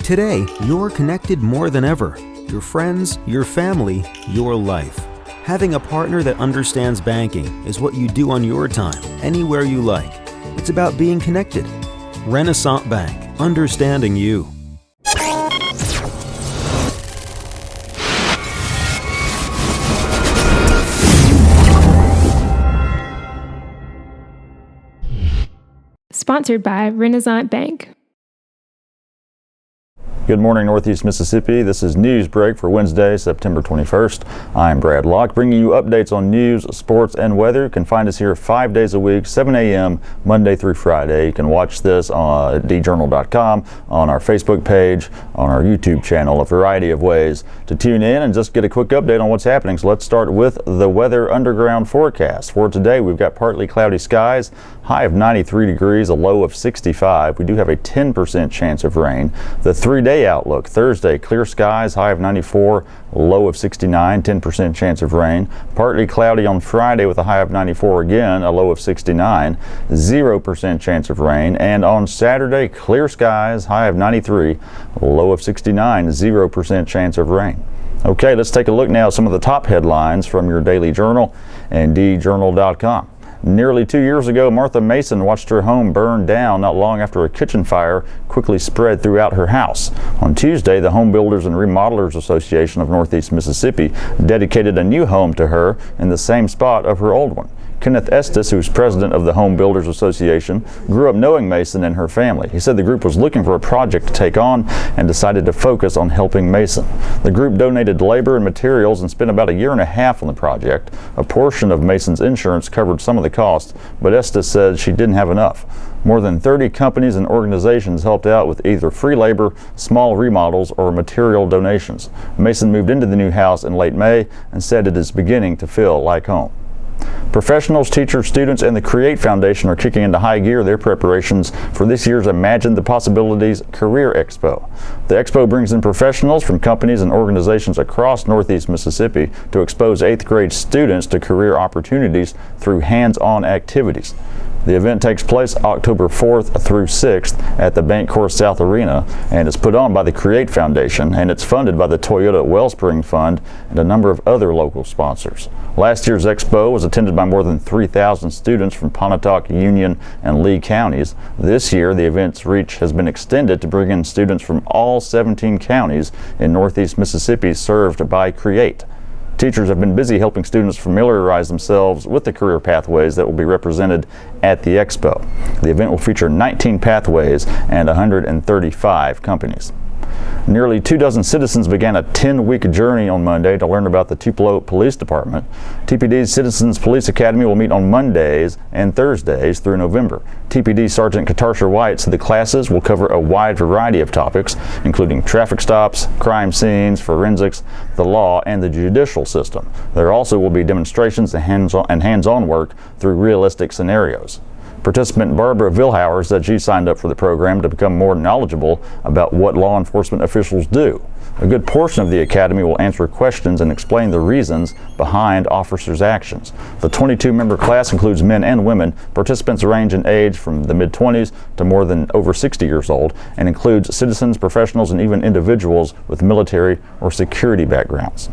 Today, you're connected more than ever. Your friends, your family, your life. Having a partner that understands banking is what you do on your time, anywhere you like. It's about being connected. Renaissance Bank, understanding you. Sponsored by Renaissance Bank. Good morning, Northeast Mississippi. This is Newsbreak for Wednesday, September 21st. I'm Brad Locke, bringing you updates on news, sports, and weather. You can find us here 5 days a week, 7 a.m., Monday through Friday. You can watch this on djournal.com, on our Facebook page, on our YouTube channel, a variety of ways to tune in and just get a quick update on what's happening. So let's start with the Weather Underground forecast. For today, we've got partly cloudy skies, high of 93 degrees, a low of 65. We do have a 10% chance of rain. The 3-day outlook: Thursday, clear skies, high of 94, low of 69, 10% chance of rain. Partly cloudy on Friday with a high of 94 again, a low of 69, 0% chance of rain. And on Saturday, clear skies, high of 93, low of 69, 0% chance of rain. Okay, let's take a look now at some of the top headlines from your Daily Journal and djournal.com. Nearly 2 years ago, Martha Mason watched her home burn down not long after a kitchen fire quickly spread throughout her house. On Tuesday, the Home Builders and Remodelers Association of Northeast Mississippi dedicated a new home to her in the same spot of her old one. Kenneth Estes, who's president of the Home Builders Association, grew up knowing Mason and her family. He said the group was looking for a project to take on and decided to focus on helping Mason. The group donated labor and materials and spent about a year and a half on the project. A portion of Mason's insurance covered some of the costs, but Estes said she didn't have enough. More than 30 companies and organizations helped out with either free labor, small remodels, or material donations. Mason moved into the new house in late May and said it is beginning to feel like home. Professionals, teachers, students, and the Create Foundation are kicking into high gear their preparations for this year's Imagine the Possibilities Career Expo. The Expo brings in professionals from companies and organizations across Northeast Mississippi to expose 8th grade students to career opportunities through hands-on activities. The event takes place October 4th through 6th at the Bank Course South Arena and is put on by the Create Foundation, and it's funded by the Toyota Wellspring Fund and a number of other local sponsors. Last year's Expo was attended by more than 3,000 students from Pontotoc, Union, and Lee counties. This year, the event's reach has been extended to bring in students from all 17 counties in Northeast Mississippi served by Create. Teachers have been busy helping students familiarize themselves with the career pathways that will be represented at the Expo. The event will feature 19 pathways and 135 companies. Nearly 24 citizens began a 10-week journey on Monday to learn about the Tupelo Police Department. TPD's Citizens Police Academy will meet on Mondays and Thursdays through November. TPD Sergeant Katarsha White said the classes will cover a wide variety of topics, including traffic stops, crime scenes, forensics, the law, and the judicial system. There also will be demonstrations and hands-on work through realistic scenarios. Participant Barbara Vilhauer said she signed up for the program to become more knowledgeable about what law enforcement officials do. A good portion of the academy will answer questions and explain the reasons behind officers' actions. The 22-member class includes men and women. Participants range in age from the mid-20s to more than over 60 years old and includes citizens, professionals, and even individuals with military or security backgrounds.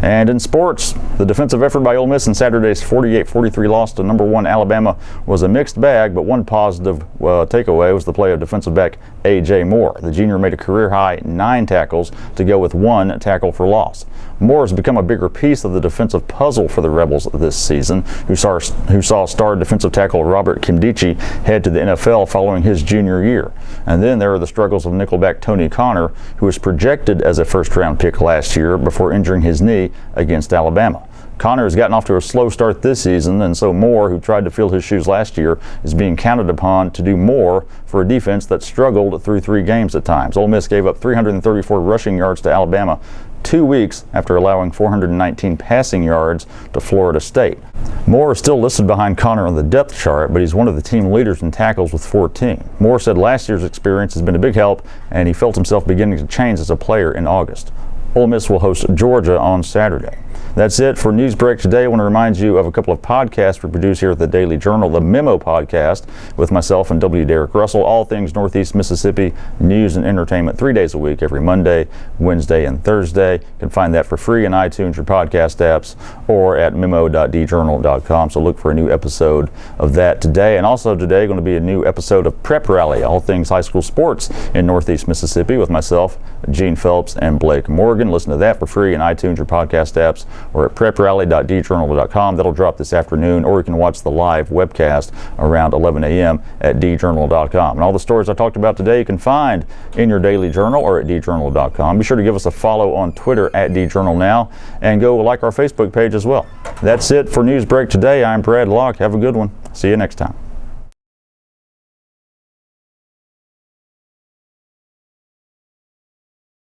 And in sports, the defensive effort by Ole Miss in Saturday's 48-43 loss to number 1 Alabama was a mixed bag, but one positive takeaway was the play of defensive back A.J. Moore. The junior made a career-high 9 tackles to go with 1 tackle for loss. Moore has become a bigger piece of the defensive puzzle for the Rebels this season, who saw star defensive tackle Robert Kimdichie head to the NFL following his junior year. And then there are the struggles of nickelback Tony Connor, who was projected as a first-round pick last year before injuring his knee against Alabama. Connor has gotten off to a slow start this season, and so Moore, who tried to fill his shoes last year, is being counted upon to do more for a defense that struggled through 3 games at times. Ole Miss gave up 334 rushing yards to Alabama 2 weeks after allowing 419 passing yards to Florida State. Moore is still listed behind Connor on the depth chart, but he's one of the team leaders in tackles with 14. Moore said last year's experience has been a big help, and he felt himself beginning to change as a player in August. Ole Miss will host Georgia on Saturday. That's it for Newsbreak today. I want to remind you of a couple of podcasts we produce here at the Daily Journal. The Memo podcast with myself and W. Derek Russell. All things Northeast Mississippi news and entertainment 3 days a week, every Monday, Wednesday, and Thursday. You can find that for free in iTunes or podcast apps or at memo.djournal.com. So look for a new episode of that today. And also today going to be a new episode of Prep Rally, all things high school sports in Northeast Mississippi with myself, Gene Phelps, and Blake Morgan. Listen to that for free in iTunes or podcast apps or at preprally.djournal.com. That'll drop this afternoon, or you can watch the live webcast around 11 a.m. at djournal.com. And all the stories I talked about today you can find in your Daily Journal or at djournal.com. Be sure to give us a follow on Twitter at djournalnow and go like our Facebook page as well. That's it for Newsbreak today. I'm Brad Locke. Have a good one. See you next time.